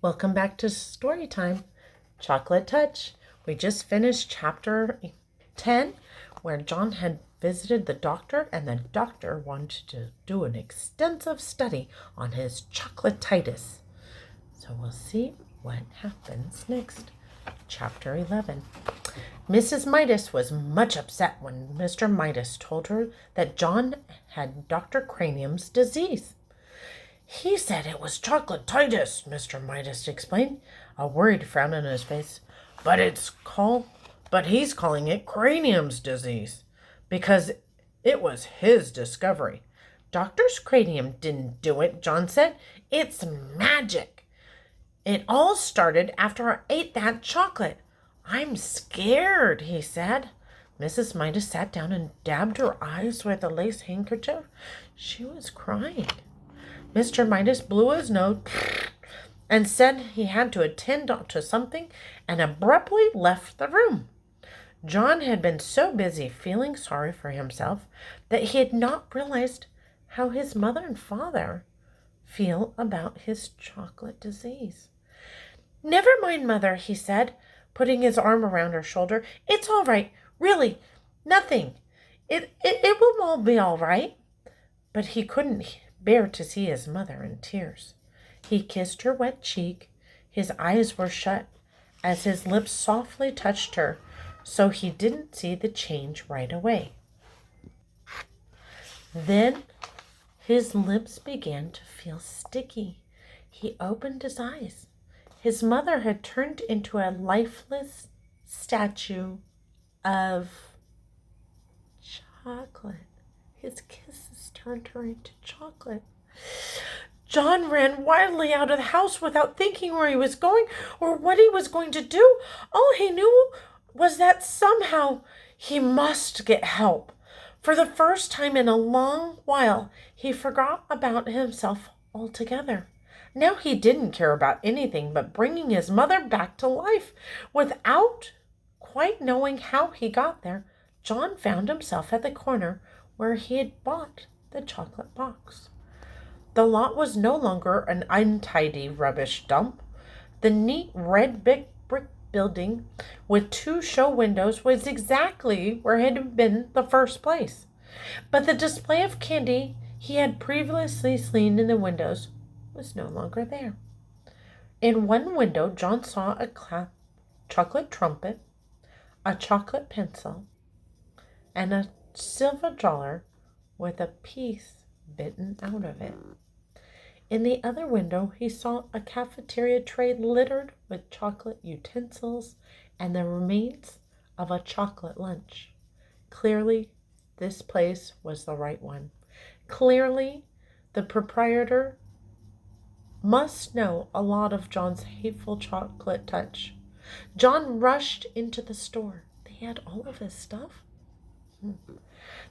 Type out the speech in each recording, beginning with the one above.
Welcome back to story time. Chocolate Touch. We just finished chapter 10 where John had visited the doctor and the doctor wanted to do an extensive study on his chocolatitis. So we'll see what happens next. Chapter 11. Mrs. Midas was much upset when Mr. Midas told her that John had Dr. Cranium's disease. He said it was chocolatitis, Mr. Midas explained, a worried frown on his face. But he's calling it Cranium's disease because it was his discovery. Dr. Cranium didn't do it, John said. It's magic. It all started after I ate that chocolate. I'm scared, he said. Mrs. Midas sat down and dabbed her eyes with a lace handkerchief. She was crying. Mr. Midas blew his nose and said he had to attend to something and abruptly left the room. John had been so busy feeling sorry for himself that he had not realized how his mother and father feel about his chocolate disease. Never mind, Mother, he said, putting his arm around her shoulder. It's all right. Really, nothing. It will all be all right. But he couldn't bear to see his mother in tears. He kissed her wet cheek. His eyes were shut as his lips softly touched her, so he didn't see the change right away. Then his lips began to feel sticky. He opened his eyes. His mother had turned into a lifeless statue of chocolate. His kisses turned her into chocolate. John ran wildly out of the house without thinking where he was going or what he was going to do. All he knew was that somehow he must get help. For the first time in a long while, he forgot about himself altogether. Now he didn't care about anything but bringing his mother back to life. Without quite knowing how he got there, John found himself at the corner where he had bought the chocolate box. The lot was no longer an untidy rubbish dump. The neat red brick building with 2 show windows was exactly where it had been the first place. But the display of candy he had previously seen in the windows was no longer there. In one window, John saw a chocolate trumpet, a chocolate pencil, and a silver dollar with a piece bitten out of it. In the other window, he saw a cafeteria tray littered with chocolate utensils and the remains of a chocolate lunch. Clearly, this place was the right one. Clearly, the proprietor must know a lot of John's hateful chocolate touch. John rushed into the store. They had all of his stuff.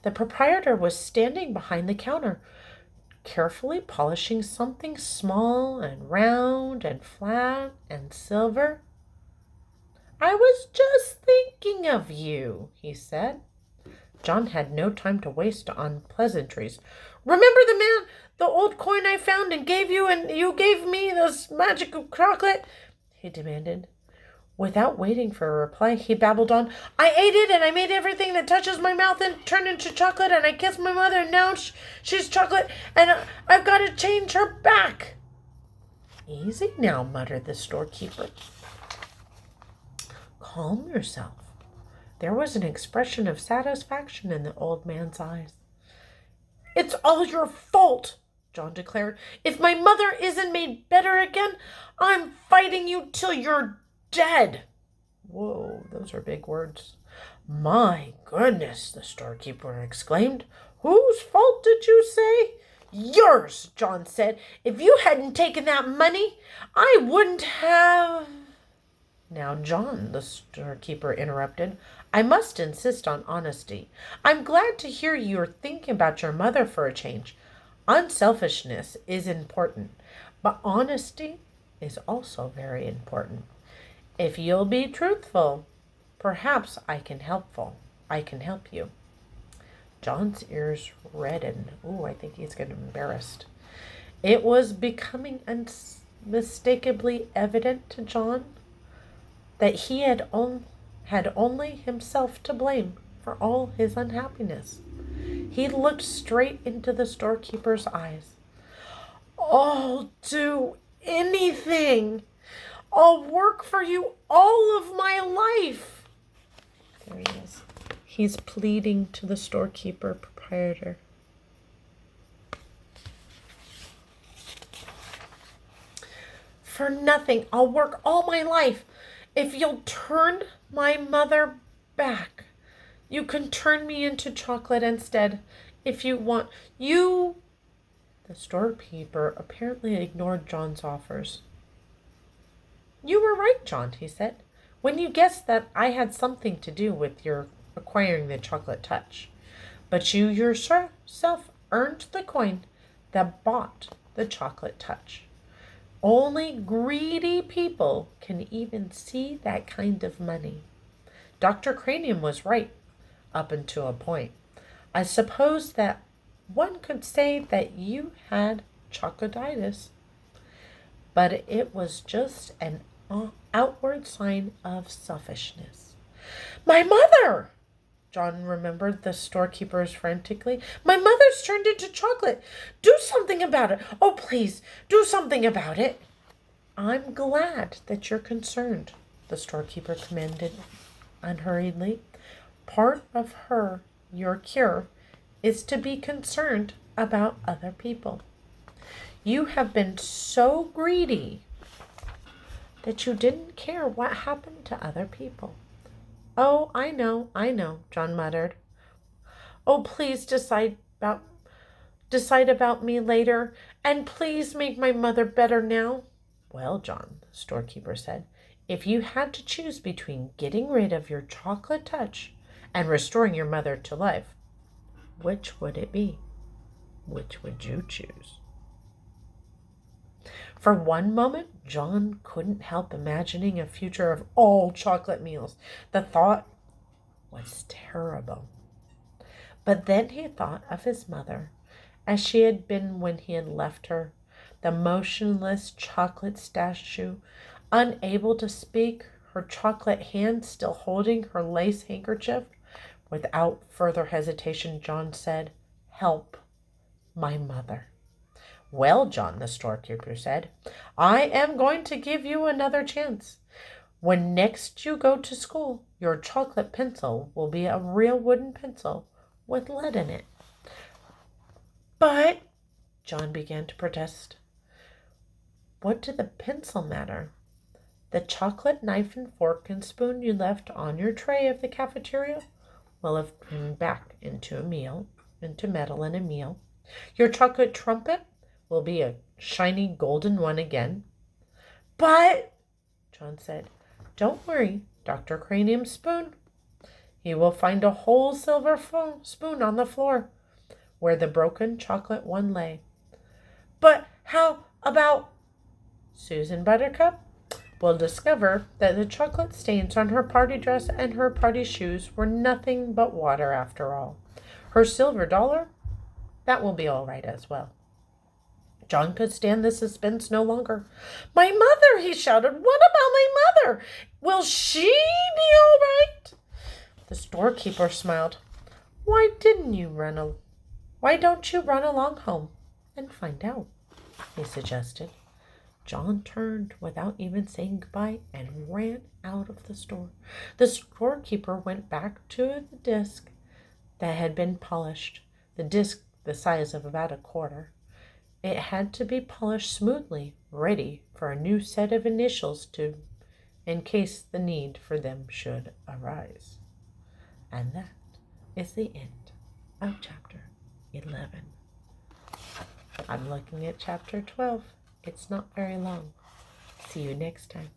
The proprietor was standing behind the counter, carefully polishing something small and round and flat and silver. I was just thinking of you, he said. John had no time to waste on pleasantries. Remember the old coin I found and you gave me this magic chocolate? He demanded. Without waiting for a reply, he babbled on. I ate it and I made everything that touches my mouth and turned into chocolate, and I kissed my mother and now she's chocolate and I've got to change her back. Easy now, muttered the storekeeper. Calm yourself. There was an expression of satisfaction in the old man's eyes. It's all your fault, John declared. If my mother isn't made better again, I'm fighting you till you're dead. Whoa, those are big words. My goodness, the storekeeper exclaimed. Whose fault did you say? Yours, John said. If you hadn't taken that money, I wouldn't have... Now, John, the storekeeper interrupted, I must insist on honesty. I'm glad to hear you're thinking about your mother for a change. Unselfishness is important, but honesty is also very important. If you'll be truthful, perhaps I can help you. John's ears reddened. Ooh, I think he's getting embarrassed. It was becoming unmistakably evident to John that he had only himself to blame for all his unhappiness. He looked straight into the storekeeper's eyes. "I'll do anything. I'll work for you all of my life." There he is. He's pleading to the storekeeper proprietor. "For nothing. I'll work all my life. If you'll turn my mother back, you can turn me into chocolate instead. If you want, you..." The storekeeper apparently ignored John's offers. "You were right, John," he said, "when you guessed that I had something to do with your acquiring the chocolate touch. But you yourself earned the coin that bought the chocolate touch. Only greedy people can even see that kind of money. Dr. Cranium was right, up until a point. I suppose that one could say that you had chocolatitis, but it was just an outward sign of selfishness." "My mother!" John remembered the storekeepers frantically. "My mother's turned into chocolate. Do something about it. Oh, please, do something about it." "I'm glad that you're concerned," the storekeeper commanded unhurriedly. "Part of your cure, is to be concerned about other people. You have been so greedy that you didn't care what happened to other people." "Oh, I know," John muttered. "Oh, please decide about me later, and please make my mother better now." "Well, John," the storekeeper said, "if you had to choose between getting rid of your chocolate touch and restoring your mother to life, which would it be? Which would you choose?" For one moment, John couldn't help imagining a future of all chocolate meals. The thought was terrible. But then he thought of his mother, as she had been when he had left her, the motionless chocolate statue, unable to speak, her chocolate hand still holding her lace handkerchief. Without further hesitation, John said, "Help my mother." "Well, John," the storekeeper said, "I am going to give you another chance. When next you go to school, your chocolate pencil will be a real wooden pencil with lead in it." "But," John began to protest. "What did the pencil matter? The chocolate knife and fork and spoon you left on your tray of the cafeteria will have turned back into metal and a meal. Your chocolate trumpet will be a shiny golden one again." "But," John said, "don't worry, Dr. Cranium's spoon. He will find a whole silver spoon on the floor where the broken chocolate one lay." "But how about..." "Susan Buttercup will discover that the chocolate stains on her party dress and her party shoes were nothing but water after all. Her silver dollar, that will be all right as well." John could stand the suspense no longer. "My mother!" he shouted. "What about my mother? Will she be all right?" The storekeeper smiled. Why don't you run along home and find out?" he suggested. John turned without even saying goodbye and ran out of the store. The storekeeper went back to the disc that had been polished, the disc the size of about a quarter. It had to be polished smoothly, ready for a new set of initials in case the need for them should arise. And that is the end of chapter 11. I'm looking at chapter 12. It's not very long. See you next time.